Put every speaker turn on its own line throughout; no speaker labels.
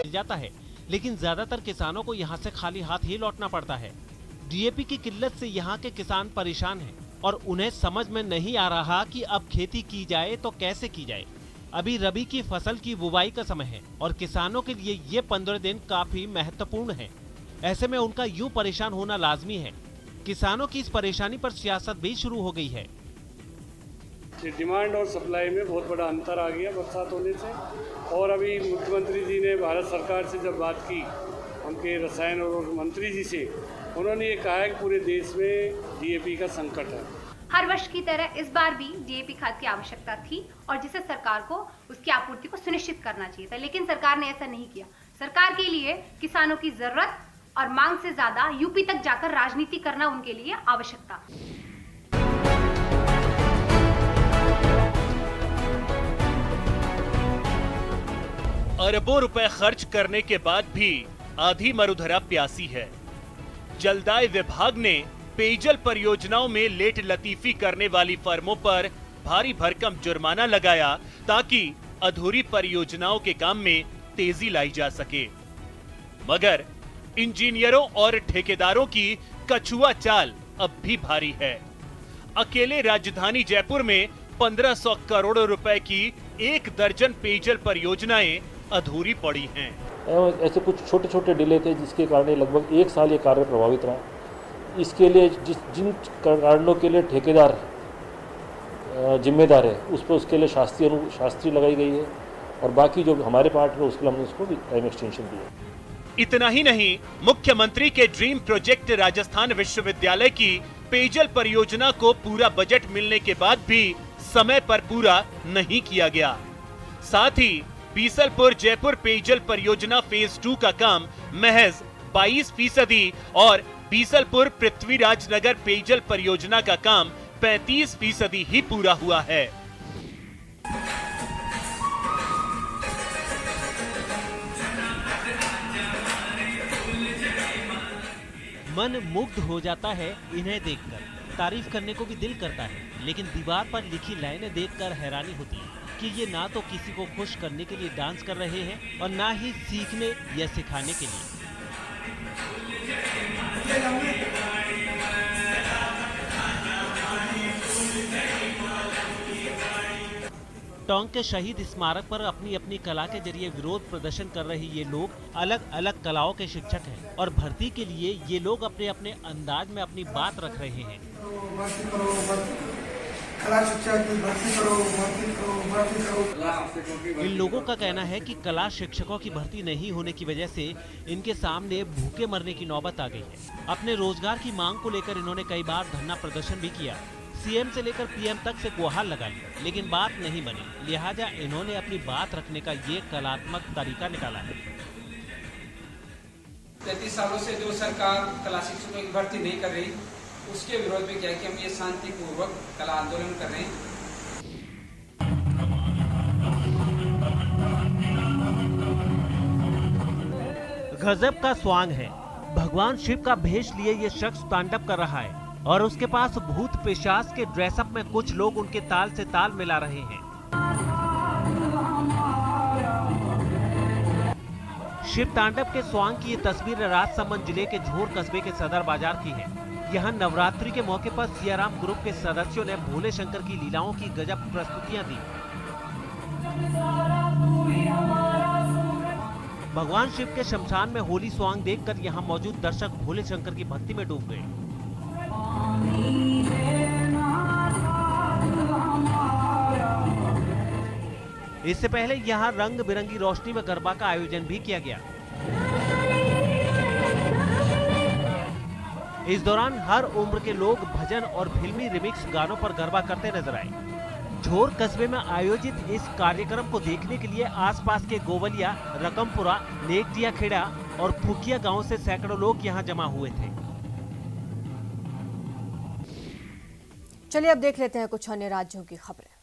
जाता है, लेकिन ज्यादातर किसानों को यहाँ से खाली हाथ ही लौटना पड़ता है। डीएपी की किल्लत से यहाँ के किसान परेशान हैं और उन्हें समझ में नहीं आ रहा कि अब खेती की जाए तो कैसे की जाए। अभी रबी की फसल की बुवाई का समय है और किसानों के लिए ये 15 दिन काफी महत्वपूर्ण है। ऐसे में उनका यूं परेशान होना लाजमी है। किसानों की इस परेशानी पर सियासत भी शुरू हो गई है।
डिमांड और सप्लाई में बहुत बड़ा अंतर आ गया बरसात होने से। और अभी मुख्यमंत्री जी ने भारत सरकार से जब बात की, उनके रसायन और मंत्री जी से, उन्होंने ये कहा है कि पूरे देश में डीएपी का संकट है।
हर वर्ष की तरह इस बार भी डीएपी खाद की आवश्यकता थी और जिसे सरकार को उसकी आपूर्ति को सुनिश्चित करना चाहिए था, लेकिन सरकार ने ऐसा नहीं किया। सरकार के लिए किसानों की जरूरत और मांग से ज्यादा यूपी तक जाकर राजनीति करना उनके लिए आवश्यक था।
अरबों रुपए खर्च करने के बाद भी आधी मरुधरा प्यासी है। जलदाय विभाग ने पेयजल परियोजनाओं में लेट लतीफी करने वाली फर्मों पर भारी भरकम जुर्माना लगाया ताकि अधूरी परियोजनाओं के काम में तेजी लाई जा सके। मगर इंजीनियरों और ठेकेदारों की कछुआ चाल अब भी भारी है। अकेले राजधानी जयपुर में 1500 करोड़ रुपए की 1 दर्जन पेयजल परियोजनाएं अधूरी पड़ी हैं।
ऐसे कुछ छोटे छोटे डिले थे जिसके कारण लगभग 1 साल ये कार्य प्रभावित रहा। इसके लिए जिन कारणों के लिए ठेकेदार जिम्मेदार है उसके लिए शास्त्री लगाई गई है और बाकी जो हमारे पार्ट है उसके लिए हमने उसको टाइम एक्सटेंशन दिया।
इतना ही नहीं, मुख्यमंत्री के ड्रीम प्रोजेक्ट राजस्थान विश्वविद्यालय की पेयजल परियोजना को पूरा बजट मिलने के बाद भी समय पर पूरा नहीं किया गया। साथ ही बीसलपुर जयपुर पेयजल परियोजना फेज 2 का काम महज 22% और बीसलपुर पृथ्वीराज नगर पेयजल परियोजना का काम 35% ही पूरा हुआ है।
मन मुग्ध हो जाता है इन्हें देखकर, तारीफ करने को भी दिल करता है, लेकिन दीवार पर लिखी लाइनें देखकर हैरानी होती है कि ये ना तो किसी को खुश करने के लिए डांस कर रहे हैं और ना ही सीखने या सिखाने के लिए। टोंक के शहीद स्मारक पर अपनी अपनी कला के जरिए विरोध प्रदर्शन कर रहे ये लोग अलग अलग कलाओं के शिक्षक हैं और भर्ती के लिए ये लोग अपने अपने अंदाज में अपनी बात रख रहे हैं।
कला शिक्षक की भर्ती करो, भर्ती करो।
इन लोगों का कहना है कि कला शिक्षकों की भर्ती नहीं होने की वजह से इनके सामने भूखे मरने की नौबत आ गई है। अपने रोजगार की मांग को लेकर इन्होंने कई बार धरना प्रदर्शन भी किया, सीएम से लेकर पीएम तक से गुहार लगाई, लेकिन बात नहीं बनी। लिहाजा इन्होंने अपनी बात रखने का ये कलात्मक तरीका निकाला है।
33 सालों से जो सरकार कला शिक्षकों की भर्ती नहीं कर रही, उसके विरोध में क्या है कि हम ये शांतिपूर्वक कला आंदोलन कर रहे हैं।
गजब का स्वांग है। भगवान शिव का भेष लिए ये शख्स तांडव कर रहा है और उसके पास भूत पिशाच के ड्रेसअप में कुछ लोग उनके ताल से ताल मिला रहे हैं। शिव तांडव के स्वांग की ये तस्वीर राजसमंद जिले के झोर कस्बे के सदर बाजार की है। यहाँ नवरात्रि के मौके पर सियाराम ग्रुप के सदस्यों ने भोले शंकर की लीलाओं की गजब प्रस्तुतियां दी। भगवान शिव के शमशान में होली स्वांग देखकर यहाँ मौजूद दर्शक भोले शंकर की भक्ति में डूब गए। इससे पहले यहाँ रंग बिरंगी रोशनी में गरबा का आयोजन भी किया गया। इस दौरान हर उम्र के लोग भजन और फिल्मी रिमिक्स गानों पर गरबा करते नजर आए। झोर कस्बे में आयोजित इस कार्यक्रम को देखने के लिए आसपास के गोवलिया, रकमपुरा, नेकटिया खेड़ा और फुकिया गांव से सैकड़ों लोग यहां जमा हुए थे।
चलिए अब देख लेते हैं कुछ अन्य राज्यों की खबरें।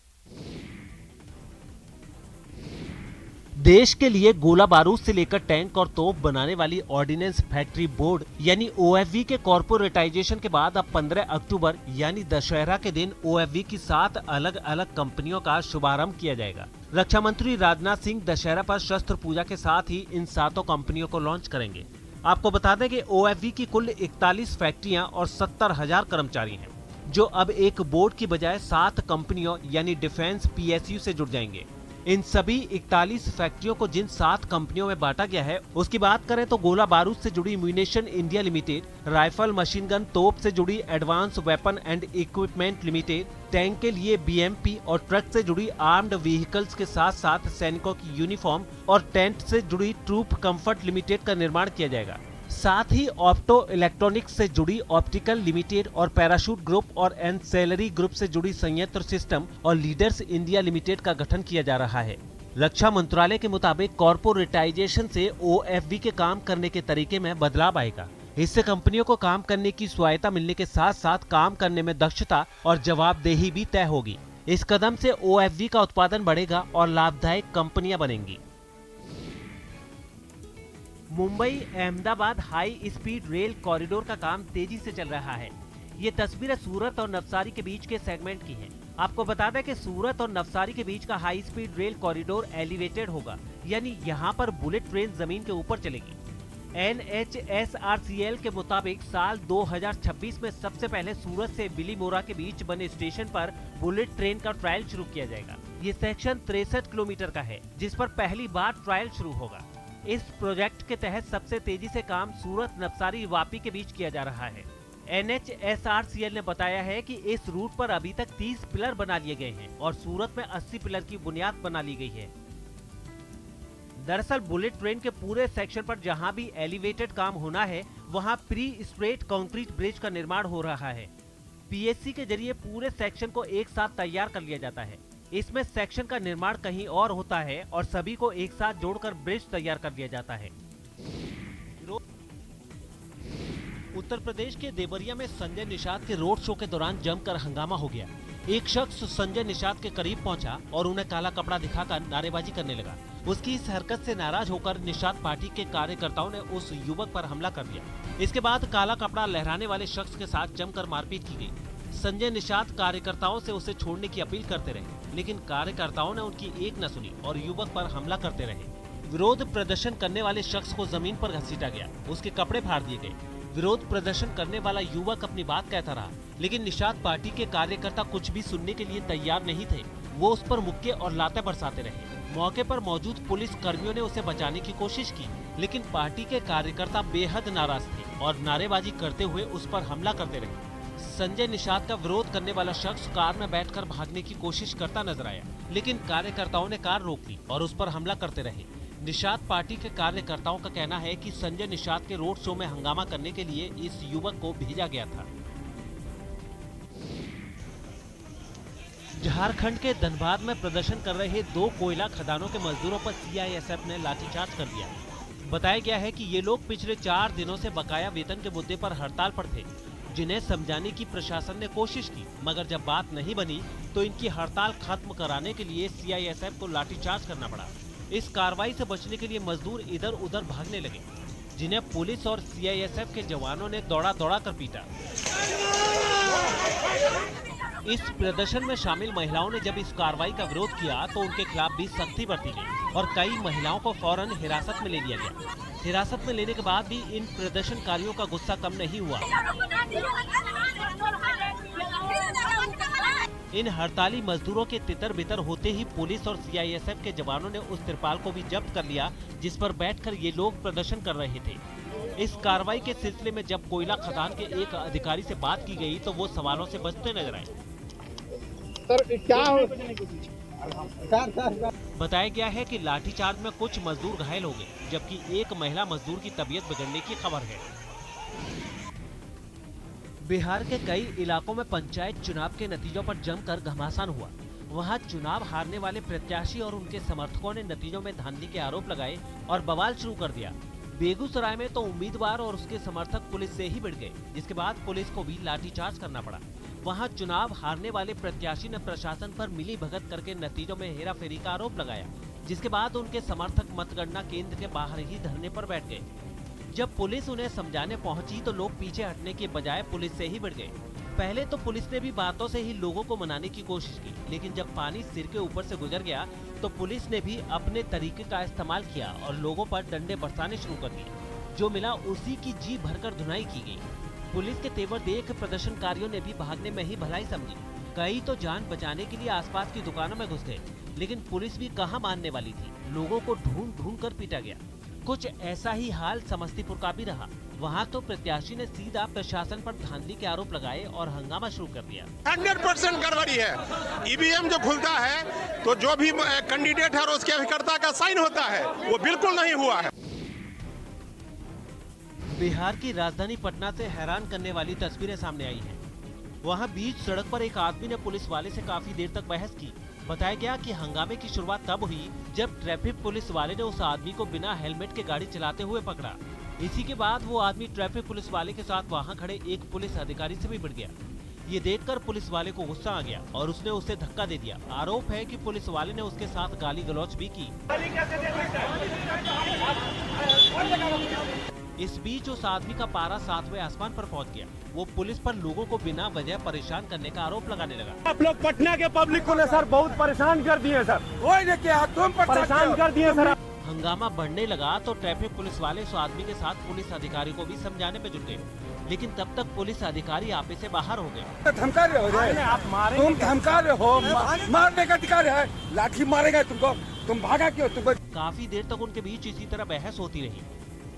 देश के लिए गोला बारूद से लेकर टैंक और तोप बनाने वाली ऑर्डिनेंस फैक्ट्री बोर्ड यानी OFV के कॉर्पोरेटाइजेशन के बाद अब 15 अक्टूबर यानी दशहरा के दिन OFV की 7 अलग अलग कंपनियों का शुभारंभ किया जाएगा। रक्षा मंत्री राजनाथ सिंह दशहरा पर शस्त्र पूजा के साथ ही इन 7 कंपनियों को लॉन्च करेंगे। आपको बता दें कि OFV की कुल 41 फैक्ट्रियां और 70,000 कर्मचारी हैं, जो अब एक बोर्ड की बजाय 7 कंपनियों यानी डिफेंस PSU से जुड़ जाएंगे। इन सभी 41 फैक्ट्रियों को जिन 7 कंपनियों में बांटा गया है उसकी बात करें तो गोला बारूद से जुड़ी munition India limited, rifle machine gun तोप से जुड़ी advance weapon and equipment limited, tank के लिए BMP और ट्रक से जुड़ी आर्म्ड व्हीकल्स के साथ साथ सैनिकों की यूनिफॉर्म और टेंट से जुड़ी ट्रूप कंफर्ट लिमिटेड का निर्माण किया जाएगा। साथ ही ऑप्टो इलेक्ट्रॉनिक्स से जुड़ी ऑप्टिकल लिमिटेड और पैराशूट ग्रुप और एनसेलरी ग्रुप से जुड़ी संयंत्र सिस्टम और लीडर्स इंडिया लिमिटेड का गठन किया जा रहा है। रक्षा मंत्रालय के मुताबिक कॉर्पोरेटाइजेशन से OFV के काम करने के तरीके में बदलाव आएगा। इससे कंपनियों को काम करने की स्वायत्ता मिलने के साथ साथ काम करने में दक्षता और जवाबदेही भी तय होगी। इस कदम से OFV का उत्पादन बढ़ेगा और लाभदायक कंपनियां बनेंगी। Mumbai Ahmedabad high speed rail corridor का काम तेजी से चल रहा है। ये तस्वीरें सूरत और नवसारी के बीच के सेगमेंट की हैं। आपको बता दें कि सूरत और नवसारी के बीच का high speed rail corridor elevated होगा, यानी यहाँ पर बुलेट ट्रेन जमीन के ऊपर चलेगी। NHSRCL के मुताबिक साल 2026 में सबसे पहले सूरत से बिलीमोरा के बीच बने स्टेशन पर बुलेट ट्रेन का ट्रायल शुरू किया जाएगा। ये सेक्शन 63 किलोमीटर का है, जिस पर पहली बार ट्रायल शुरू होगा। इस प्रोजेक्ट के तहत सबसे तेजी से काम सूरत नवसारी वापी के बीच किया जा रहा है। NHSRCL ने बताया है कि इस रूट पर अभी तक 30 पिलर बना लिए गए हैं और सूरत में 80 पिलर की बुनियाद बना ली गई है। दरअसल बुलेट ट्रेन के पूरे सेक्शन पर जहां भी एलिवेटेड काम होना है, वहां प्री स्ट्रेट कंक्रीट ब्रिज का निर्माण हो रहा है। PSC के जरिए पूरे सेक्शन को एक साथ तैयार कर लिया जाता है। इसमें सेक्शन का निर्माण कहीं और होता है और सभी को एक साथ जोड़कर ब्रिज तैयार कर दिया जाता है। उत्तर प्रदेश के देवरिया में संजय निषाद के रोड शो के दौरान जमकर हंगामा हो गया। एक शख्स संजय निषाद के करीब पहुंचा और उन्हें काला कपड़ा दिखाकर नारेबाजी करने लगा। उसकी इस हरकत से नाराज होकर निषाद पार्टी के कार्यकर्ताओं ने उस युवक पर हमला कर दिया। इसके बाद काला कपड़ा लहराने वाले शख्स के साथ जमकर मारपीट की गई। संजय निषाद कार्यकर्ताओं से उसे छोड़ने की अपील करते रहे, लेकिन कार्यकर्ताओं ने उनकी एक न सुनी और युवक पर हमला करते रहे। विरोध प्रदर्शन करने वाले शख्स को जमीन पर घसीटा गया, उसके कपड़े फाड़ दिए गए। विरोध प्रदर्शन करने वाला युवक अपनी बात कहता रहा, लेकिन निषाद पार्टी के कार्यकर्ता कुछ भी सुनने के लिए तैयार नहीं थे। वो उस पर मुक्के और लातें बरसाते रहे। मौके पर मौजूद पुलिस कर्मियों ने उसे बचाने की कोशिश की, लेकिन पार्टी के कार्यकर्ता बेहद नाराज थे और नारेबाजी करते हुए उस पर हमला करते रहे। संजय निषाद का विरोध करने वाला शख्स कार में बैठकर भागने की कोशिश करता नजर आया, लेकिन कार्यकर्ताओं ने कार रोक ली और उस पर हमला करते रहे। निषाद पार्टी के कार्यकर्ताओं का कहना है कि संजय निषाद के रोड शो में हंगामा करने के लिए इस युवक को भेजा गया था। झारखंड के धनबाद में प्रदर्शन कर रहे 2 कोयला खदानों के मजदूरों पर CISF ने लाठीचार्ज कर दिया। बताया गया है कि ये लोग पिछले 4 दिनों से बकाया वेतन के मुद्दे पर हड़ताल पर थे, जिन्हें समझाने की प्रशासन ने कोशिश की, मगर जब बात नहीं बनी तो इनकी हड़ताल खत्म कराने के लिए CISF को लाठीचार्ज करना पड़ा। इस कार्रवाई से बचने के लिए मजदूर इधर उधर भागने लगे, जिन्हें पुलिस और CISF के जवानों ने दौड़ा कर पीटा। इस प्रदर्शन में शामिल महिलाओं ने जब इस कार्रवाई का विरोध किया तो उनके खिलाफ भी सख्ती बरती गई और कई महिलाओं को फौरन हिरासत में ले लिया गया। हिरासत में लेने के बाद भी इन प्रदर्शनकारियों का गुस्सा कम नहीं हुआ। इन हड़ताली मजदूरों के तितर बितर होते ही पुलिस और CISF के जवानों ने उस तिरपाल को भी जब्त कर लिया, जिस पर बैठकर ये लोग प्रदर्शन कर रहे थे। इस कार्रवाई के सिलसिले में जब कोयला खदान के एक अधिकारी से बात की गई तो वो सवालों से बचते नजर आए। बताया गया है कि लाठीचार्ज में कुछ मजदूर घायल हो गए, जबकि एक महिला मजदूर की तबीयत बिगड़ने की खबर है। बिहार के कई इलाकों में पंचायत चुनाव के नतीजों पर जमकर घमासान हुआ। वहां चुनाव हारने वाले प्रत्याशी और उनके समर्थकों ने नतीजों में धांधली के आरोप लगाए और बवाल शुरू कर दिया। बेगूसराय में तो उम्मीदवार और उसके समर्थक पुलिस से ही भिड़ गए, जिसके बाद पुलिस को भी लाठीचार्ज करना पड़ा। वहां चुनाव हारने वाले प्रत्याशी ने प्रशासन पर मिली भगत करके नतीजों में हेराफेरी का आरोप लगाया। जिसके बाद उनके समर्थक मतगणना केंद्र के बाहर ही धरने पर बैठ गए। जब पुलिस उन्हें समझाने पहुंची तो लोग पीछे हटने के बजाय पुलिस से ही भिड़ गए। पहले तो पुलिस ने भी बातों से ही लोगों को मनाने की कोशिश की, लेकिन जब पानी सिर के ऊपर से गुजर गया तो पुलिस ने भी अपने तरीके का इस्तेमाल किया और लोगों पर डंडे बरसाने शुरू कर दिए। जो मिला उसी की जी भरकर धुनाई की गई। पुलिस के तेवर देख प्रदर्शनकारियों ने भी भागने में ही भलाई समझी। कई तो जान बचाने के लिए आसपास की दुकानों में घुस गए, लेकिन पुलिस भी कहां मानने वाली थी। लोगों को ढूंढ ढूंढ कर पीटा गया। कुछ ऐसा ही हाल समस्तीपुर का भी रहा। वहां तो प्रत्याशी ने सीधा प्रशासन पर धांधली के आरोप लगाए और हंगामा शुरू कर दिया।
100% गड़बड़ी है। ईवीएम जो खुलता है तो जो भी कैंडिडेट है और उसके अभिकर्ता का साइन होता है, वो बिल्कुल नहीं हुआ है।
बिहार की राजधानी पटना से हैरान करने वाली तस्वीरें सामने आई हैं। वहां बीच सड़क पर एक आदमी ने पुलिस वाले से काफी देर तक बहस की। बताया गया कि हंगामे की शुरुआत तब हुई जब ट्रैफिक पुलिस वाले ने उस आदमी को बिना हेलमेट के गाड़ी चलाते हुए पकड़ा। इसी के बाद वो आदमी ट्रैफिक पुलिस वाले के साथ वहां खड़े एक पुलिस अधिकारी से भी भिड़ गया। ये देखकर पुलिस वाले को गुस्सा आ गया और उसने उसे धक्का दे दिया। आरोप है कि पुलिस वाले ने उसके साथ गाली गलौज भी की। इस बीच उस आदमी का पारा 7वें आसमान पर पहुंच गया। वो पुलिस पर लोगों को बिना वजह परेशान करने का आरोप लगाने लगा।
आप लोग पटना के पब्लिक को सर बहुत परेशान कर दिए सर। वही ने क्या तुम परेशान कर दिए सर।
हंगामा बढ़ने लगा तो ट्रैफिक पुलिस वाले उस आदमी के साथ पुलिस अधिकारी को भी समझाने पे जुट गए, लेकिन तब तक पुलिस अधिकारी आपे से बाहर हो गए।
धमका रहे हो, आप मारे, तुम धमका रहे हो, मारने का अधिकार है, लाठी मारेगा तुमको, तुम भागा क्यों? तुमको
काफी देर तक उनके बीच इसी तरह बहस होती रही।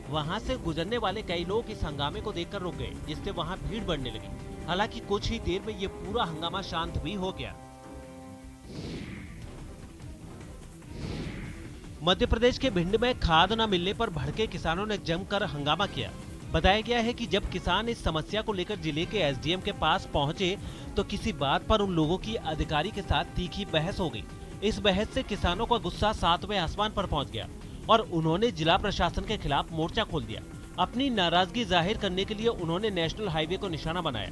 वहां से गुजरने वाले कई लोग इस हंगामे को देखकर रुक गए, जिससे वहां भीड़ बढ़ने लगी। हालांकि कुछ ही देर में ये पूरा हंगामा शांत भी हो गया। मध्य प्रदेश के भिंड में खाद न मिलने पर भड़के किसानों ने जमकर हंगामा किया। बताया गया है कि जब किसान इस समस्या को लेकर जिले के एसडीएम के पास पहुंचे तो किसी बात पर उन लोगों की अधिकारी के साथ तीखी बहस हो गई। इस बहस से किसानों का गुस्सा 7वें आसमान पर पहुंच गया और उन्होंने जिला प्रशासन के खिलाफ मोर्चा खोल दिया। अपनी नाराजगी जाहिर करने के लिए उन्होंने नेशनल हाईवे को निशाना बनाया।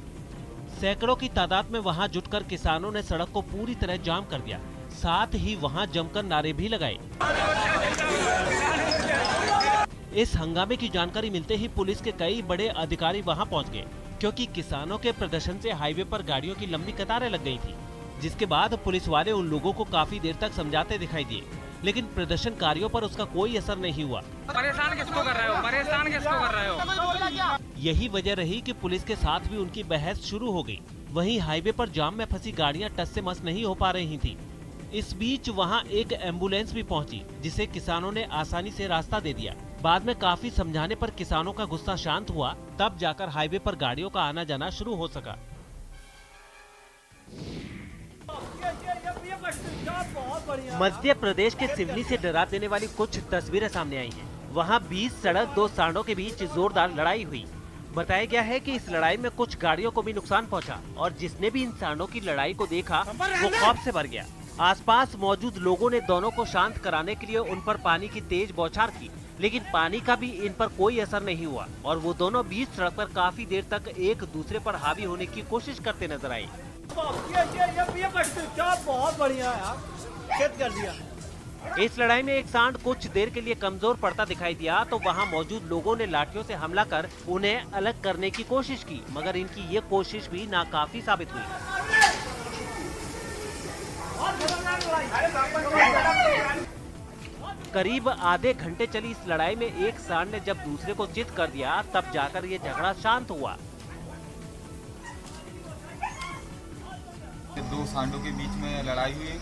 सैकड़ों की तादाद में वहां जुटकर किसानों ने सड़क को पूरी तरह जाम कर दिया। साथ ही वहां जमकर नारे भी लगाए। इस हंगामे की जानकारी मिलते ही पुलिस के कई बड़े अधिकारी वहां पहुंच गए, क्योंकि किसानों के प्रदर्शन से हाईवे पर गाड़ियों की लंबी कतारें लग गई थी। जिसके बाद पुलिस वाले उन लोगों को काफी देर तक समझाते दिखाई दिए, लेकिन प्रदर्शनकारियों पर उसका कोई असर नहीं हुआ।
परेशान किसको कर रहे हो? परेशान किसको कर रहे हो?
यही वजह रही कि पुलिस के साथ भी उनकी बहस शुरू हो गई। वहीं हाईवे पर जाम में फंसी गाड़ियां टस से मस नहीं हो पा रही थी। इस बीच वहां एक एम्बुलेंस भी पहुंची, जिसे किसानों ने आसानी से रास्ता दे दिया। बाद में काफी समझाने पर किसानों का गुस्सा शांत हुआ, तब जाकर हाईवे पर गाड़ियों का आना जाना शुरू हो सका। मध्य प्रदेश के सिवनी से डरा देने वाली कुछ तस्वीरें सामने आई हैं। वहां बीच सड़क दो सांडों के बीच जोरदार लड़ाई हुई। बताया गया है कि इस लड़ाई में कुछ गाड़ियों को भी नुकसान पहुंचा और जिसने भी इन सांडों की लड़ाई को देखा वो खौफ से भर गया। आसपास मौजूद लोगों ने दोनों को शांत कराने के लिए उन पर पानी की तेज बौछार की, लेकिन पानी का भी इन पर कोई असर नहीं हुआ और वो दोनों बीच सड़क पर काफी देर तक एक दूसरे पर हावी होने की कोशिश करते नजर आए।
बहुत बढ़िया यार, खेत कर दिया।
इस लड़ाई में एक सांड कुछ देर के लिए कमजोर पड़ता दिखाई दिया तो वहां मौजूद लोगों ने लाठियों से हमला कर उन्हें अलग करने की कोशिश की, मगर इनकी ये कोशिश भी नाकाफी साबित हुई। करीब आधे घंटे चली इस लड़ाई में एक सांड ने जब दूसरे को चित कर दिया, तब जाकर ये झगड़ा शांत हुआ।
दो सांडों के बीच में लड़ाई हुई,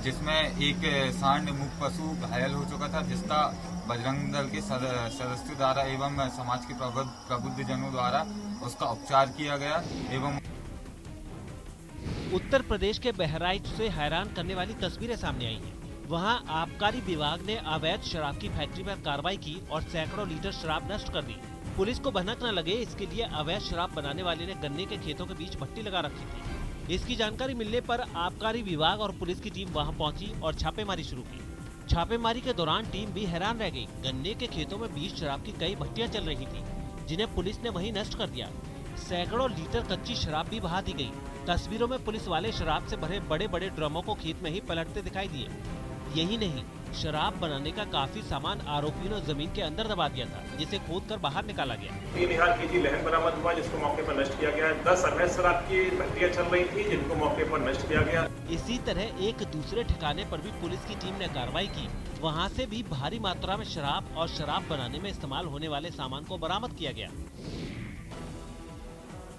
जिसमें एक सांड मुख पशु घायल हो चुका था, जिसका बजरंग दल के सदस्यों द्वारा एवं समाज के प्रबुद्ध जनों द्वारा उसका उपचार किया गया। एवं
उत्तर प्रदेश के बहराइच से हैरान करने वाली तस्वीरें सामने आई हैं। वहां आबकारी विभाग ने अवैध शराब की फैक्ट्री पर कार्रवाई की और सैकड़ों लीटर शराब नष्ट कर दी। पुलिस को भनक न लगे इसके लिए अवैध शराब बनाने वाले ने गन्ने के खेतों के बीच भट्टी लगा रखी थी। इसकी जानकारी मिलने पर आबकारी विभाग और पुलिस की टीम वहां पहुंची और छापेमारी शुरू की। छापेमारी के दौरान टीम भी हैरान रह गई। गन्ने के खेतों में बीच शराब की कई भट्टियां चल रही थी, जिन्हें पुलिस ने वहीं नष्ट कर दिया। सैकड़ों लीटर कच्ची शराब भी बहा दी गई। तस्वीरों में पुलिस वाले शराब से भरे बड़े बड़े ड्रमों को खेत में ही पलटते दिखाई दिए। यही नहीं, शराब बनाने का काफी सामान आरोपियों ने जमीन के अंदर दबा दिया था, जिसे खोदकर बाहर निकाला गया।
3000 केजी लहन बरामद हुआ, जिसको मौके पर नष्ट किया गया। 10 अवैध शराब की भट्टियां चल रही थी, जिनको मौके पर नष्ट किया गया।
इसी तरह एक दूसरे ठिकाने पर भी पुलिस की टीम ने कार्रवाई की। वहां से भी भारी मात्रा में शराब और शराब बनाने में इस्तेमाल होने वाले सामान को बरामद किया गया।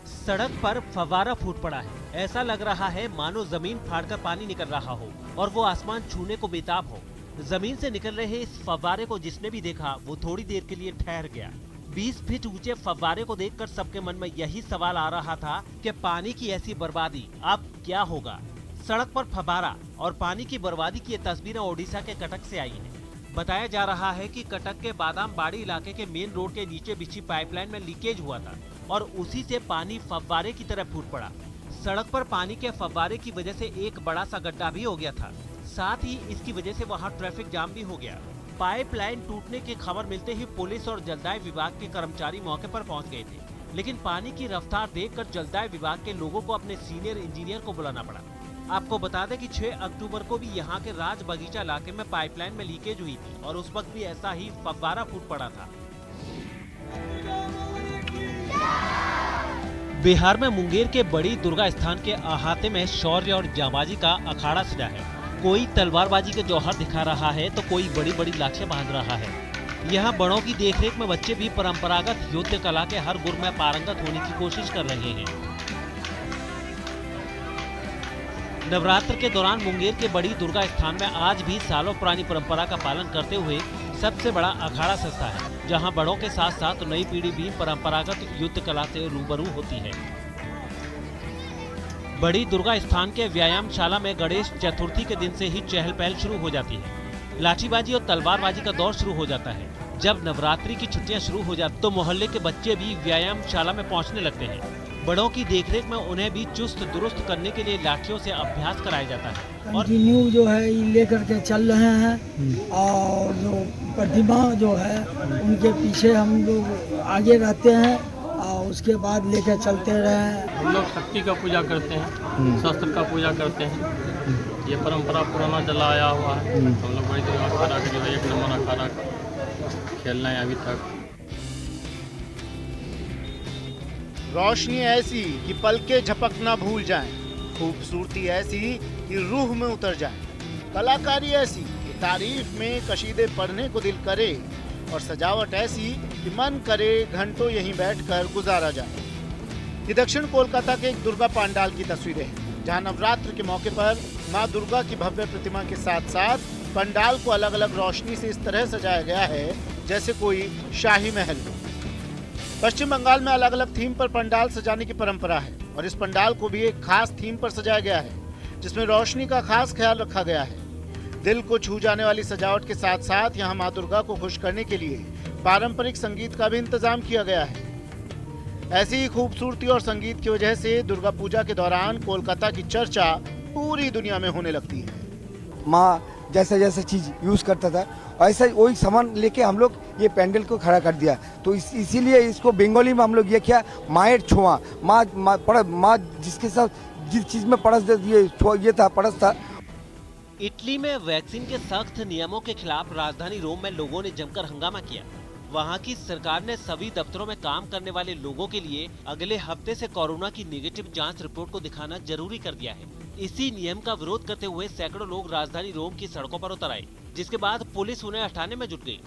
सड़क पर फव्वारा फूट पड़ा है। ऐसा लग रहा है मानो जमीन फाड़कर पानी निकल रहा हो और वो आसमान छूने को बेताब हो। जमीन से निकल रहे इस फव्वारे को जिसने भी देखा वो थोड़ी देर के लिए ठहर गया। 20 फीट ऊंचे फव्वारे को देखकर सबके मन में यही सवाल आ रहा था कि पानी की ऐसी बर्बादी अब क्या होगा। सड़क पर फव्वारा और पानी की बर्बादी की ये तस्वीरें ओडिशा के कटक से आई हैं। बताया जा रहा है कि कटक के बादाम बाड़ी इलाके के मेन रोड के नीचे बिछी पाइपलाइन में लीकेज हुआ था और उसी से पानी फव्वारे की तरह फूट पड़ा। सड़क पर पानी के फव्वारे की वजह से एक बड़ा सा गड्ढा भी हो गया था। साथ ही इसकी वजह से वहां ट्रैफिक जाम भी हो गया। पाइपलाइन टूटने की खबर मिलते ही पुलिस और जलदाय विभाग के कर्मचारी मौके पर पहुंच गए थे, लेकिन पानी की रफ्तार देखकर जलदाय विभाग के लोगों को अपने सीनियर इंजीनियर को बुलाना पड़ा। आपको बता दें कि 6 अक्टूबर को भी यहाँ के राज बगीचा इलाके में पाइपलाइन में लीकेज हुई थी और उस वक्त भी ऐसा ही फव्वारा फूट पड़ा था। बिहार में मुंगेर के बड़ी दुर्गा स्थान के अहाते में शौर्य और जांबाजी का अखाड़ा सजा है। कोई तलवारबाजी के जौहर दिखा रहा है तो कोई बड़ी बड़ी लाठियां बांध रहा है। यहाँ बड़ों की देखरेख में बच्चे भी परंपरागत युद्ध कला के हर गुर में पारंगत होने की कोशिश कर रहे हैं। नवरात्र के दौरान मुंगेर के बड़ी दुर्गा स्थान में आज भी सालों पुरानी परंपरा का पालन करते हुए सबसे बड़ा अखाड़ा सजता है, जहां बड़ों के साथ साथ नई पीढ़ी भी परंपरागत युद्ध कला से रूबरू होती है। बड़ी दुर्गा स्थान के व्यायामशाला में गणेश चतुर्थी के दिन से ही चहल पहल शुरू हो जाती है। लाठीबाजी और तलवारबाजी का दौर शुरू हो जाता है। जब नवरात्रि की छुट्टियां शुरू हो जाती तो मोहल्ले के बच्चे भी व्यायामशाला में पहुंचने लगते हैं। बड़ों की देखरेख में उन्हें भी चुस्त दुरुस्त करने के लिए लाठियों से अभ्यास कराया जाता है।
कंटिन्यू जो है लेकर के चल रहे हैं और जो प्रतिमा जो है उनके पीछे हम लोग आगे रहते हैं और उसके बाद लेकर चलते रहे।
हम लोग शक्ति का पूजा करते हैं, शस्त्र का पूजा करते हैं। ये परंपरा पुराना चला आया हुआ है। हम लोग बड़ी दुर्गा अखाड़ा का जो है 1 नंबर अखाड़ा खेल रहे हैं अभी तक।
रोशनी ऐसी कि पलके झपकना भूल जाएं, खूबसूरती ऐसी कि रूह में उतर जाए, कलाकारी ऐसी कि तारीफ में कशीदे पढ़ने को दिल करे और सजावट ऐसी कि मन करे घंटों यहीं बैठकर गुजारा जाए। ये दक्षिण कोलकाता के एक दुर्गा पंडाल की तस्वीरें हैं, जहां नवरात्र के मौके पर मां दुर्गा की भव्य प्रतिमा के साथ साथ पंडाल को अलग अलग रोशनी से इस तरह सजाया गया है जैसे कोई शाही महल। पश्चिम बंगाल में अलग अलग थीम पर पंडाल सजाने की परंपरा है और इस पंडाल को भी एक खास थीम पर सजाया गया है, जिसमें रोशनी का खास ख्याल रखा गया है। दिल को छू जाने वाली सजावट के साथ साथ यहाँ मां दुर्गा को खुश करने के लिए पारंपरिक संगीत का भी इंतजाम किया गया है। ऐसी ही खूबसूरती और संगीत की वजह से दुर्गा पूजा के दौरान कोलकाता की चर्चा पूरी दुनिया में होने लगती है।
माँ जैसे जैसे चीज यूज करता था ऐसा वही सामान लेके हम लोग ये पैंडल को खड़ा कर दिया। तो इसीलिए इसको बंगाली में हम लोग ये किया मायर छुआ, माँ जिसके साथ जिस चीज में पड़स ये था पड़स था।
इटली में वैक्सीन के सख्त नियमों के खिलाफ राजधानी रोम में लोगों ने जमकर हंगामा किया। वहां की सरकार ने सभी दफ्तरों में काम करने वाले लोगों के लिए अगले हफ्ते से कोरोना की नेगेटिव जांच रिपोर्ट को दिखाना जरूरी कर दिया है। इसी नियम का विरोध करते हुए सैकड़ों लोग राजधानी रोम की सड़कों पर उतर आए, जिसके बाद पुलिस उन्हें हटाने में जुट गई।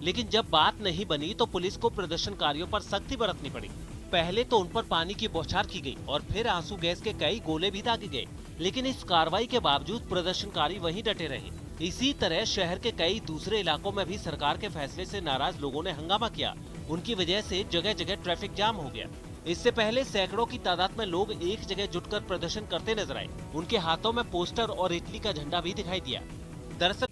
लेकिन जब बात नहीं बनी तो पुलिस को प्रदर्शनकारियों पर सख्ती बरतनी पड़ी। पहले तो उन पर पानी की बौछार की गई और फिर आंसू गैस के कई गोले भी दागे गए, लेकिन इस कार्रवाई के बावजूद प्रदर्शनकारी वहीं डटे रहे। इसी तरह शहर के कई दूसरे इलाकों में भी सरकार के फैसले से नाराज लोगों ने हंगामा किया। उनकी वजह से जगह जगह ट्रैफिक जाम हो गया। इससे पहले सैकड़ों की तादाद में लोग एक जगह जुटकर प्रदर्शन करते नजर आए। उनके हाथों में पोस्टर और इटली का झंडा भी दिखाई दिया। दरअसल